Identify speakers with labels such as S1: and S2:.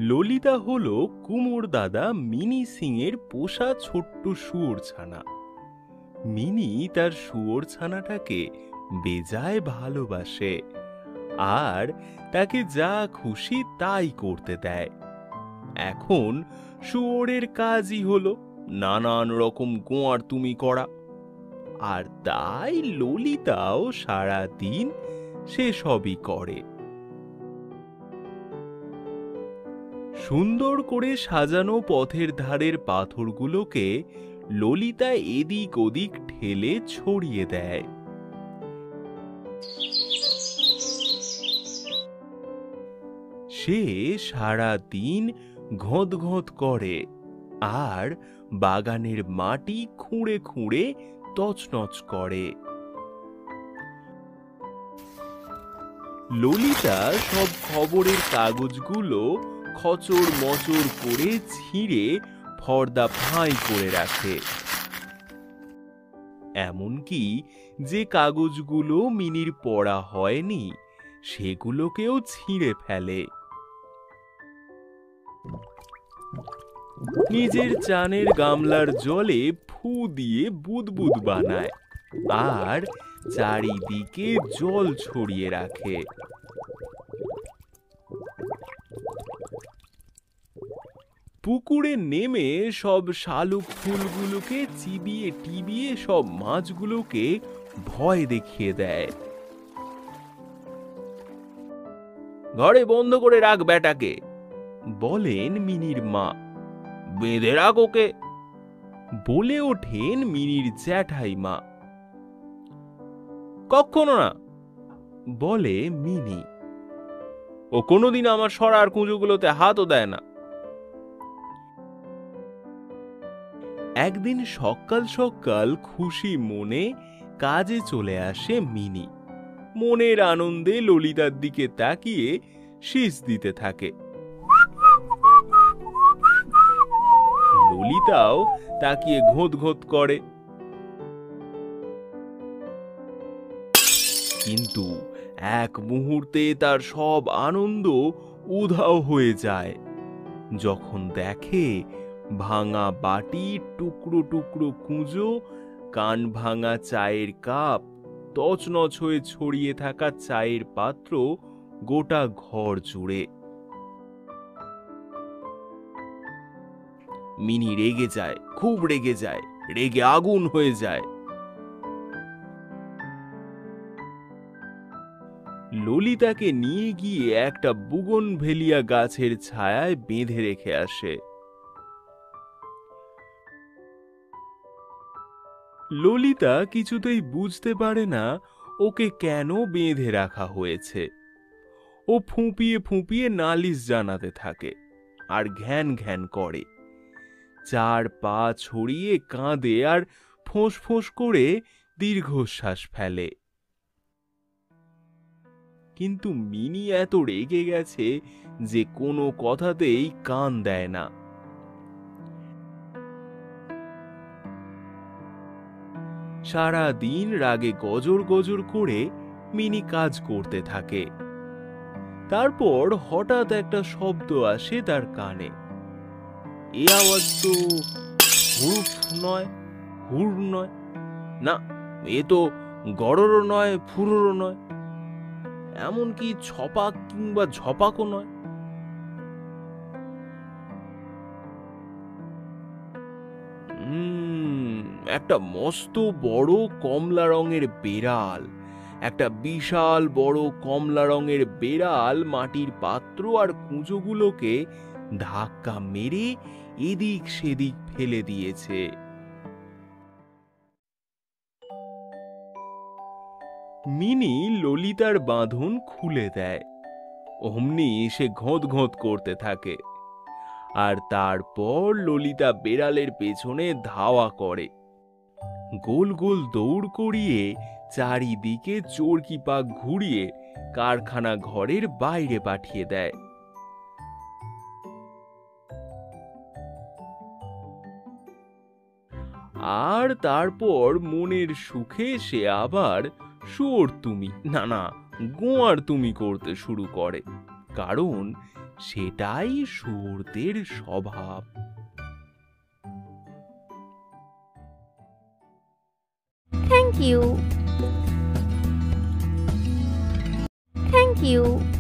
S1: ললিতা হলো কুমোর দাদা মিনি সিং এর পোষা ছোট্ট শুয়োর ছানা। মিনি তার শুয়োর ছানাটাকে বেজায় ভালোবাসে আর তাকে যা খুশি তাই করতে দেয়। এখন শুয়োরের কাজই হলো নানান রকম গোয়ার্তুমি করা, আর তাই ললিতাও সারাদিন সেসবই করে। সুন্দর করে সাজানো পথের ধারের পাথরগুলোকে ললিতা এদিক ওদিক ঠেলে ছড়িয়ে দেয়। সে সারাদিন ঘোঁত করে আর বাগানের মাটি খুঁড়ে খুঁড়ে তছনছ করে। ললিতা সব খবরের কাগজগুলো খচর মচর করে ছিঁড়ে ফর্দা ফাঁই করে রাখে। এমনকি যে কাগজগুলো মিনির পড়া হয়নি সেগুলোকেও ছিঁড়ে ফেলে। নিজের চানের গামলার জলে ফু দিয়ে বুদবুদ বানায় আর চারিদিকে জল ছড়িয়ে রাখে। পুকুরে নেমে সব শালুক ফুলগুলোকে চিবিয়ে টিবিয়ে সব মাছগুলোকে ভয় দেখিয়ে দেয়। ঘরে বন্ধ করে রাখ বেটাকে, বলেন মিনির মা। বেঁধে রাখ ওকে, বলে ওঠেন মিনির জ্যাঠাই মা। কখনো না, বলে মিনি। ও কোনোদিন আমার সরার কুঁজোগুলোতে হাতও দেয় না। একদিন সকাল সকাল খুশি মনে কাজে চলে আসে মিনি। মনের আনন্দে ললিতার দিকে তাকিয়ে শীষ দিতে থাকে। ললিতাও তাকিয়ে ঘোঁত করে, কিন্তু এক মুহূর্তে তার সব আনন্দ উধাও হয়ে যায় যখন দেখে ভাঙা বাটি, টুকরো টুকরো কুঁজো, কান ভাঙা চায়ের কাপ, তছনছ হয়ে ছড়িয়ে থাকা চায়ের পাত্র গোটা ঘর জুড়ে। মিনি রেগে যায়, খুব রেগে যায়, রেগে আগুন হয়ে যায়। ললিতাকে নিয়ে গিয়ে একটা বুগনভেলিয়া গাছের ছায়ায় বেঁধে রেখে আসে। ললিতা কিছুতেই বুঝতে পারে না ওকে কেন বেঁধে রাখা হয়েছে। ও ফুঁপিয়ে ফুঁপিয়ে নালিশ জানাতে থাকে আর ঘ্যান ঘ্যান করে, চার পা ছড়িয়ে কাঁদে আর ফোঁস ফোঁস করে দীর্ঘশ্বাস ফেলে। কিন্তু মিনি এত রেগে গেছে যে কোনো কথাতেই কান দেয় না। সারা দিন রাগে গজর গজর করে মিনি কাজ করতে থাকে। তারপর হঠাৎ একটা শব্দ আসে তার কানে। এ আওয়াজ তো হুরুফ নয়, হুর নয়, না এ তো গড়রও নয়, ফুরুরও নয়, এমনকি ছপাক কিংবা ঝপাকও নয়। একটা মস্ত বড় কমলা রঙের বেড়াল, একটা বিশাল বড় কমলা রঙের বেড়াল মাটির পাত্র আর কুঁজোগুলোকে ধাক্কা মেরে এদিক সেদিক ফেলে দিয়েছে। মিনি ললিতার বাঁধন খুলে দেয়, অমনি সে ঘোঁত করতে থাকে। আর তারপর ললিতা বেড়ালের পেছনে ধাওয়া করে, গোল গোল দৌড় করিয়ে চারিদিকে চরকি পাক ঘুরিয়ে কারখানা ঘরের বাইরে পাঠিয়ে দেয়। আর তারপর মনের সুখে সে আবার শুয়োর তুমি না গোয়ার তুমি করতে শুরু করে, কারণ সেটাই শুয়োরদের স্বভাব।
S2: Thank you. Thank you.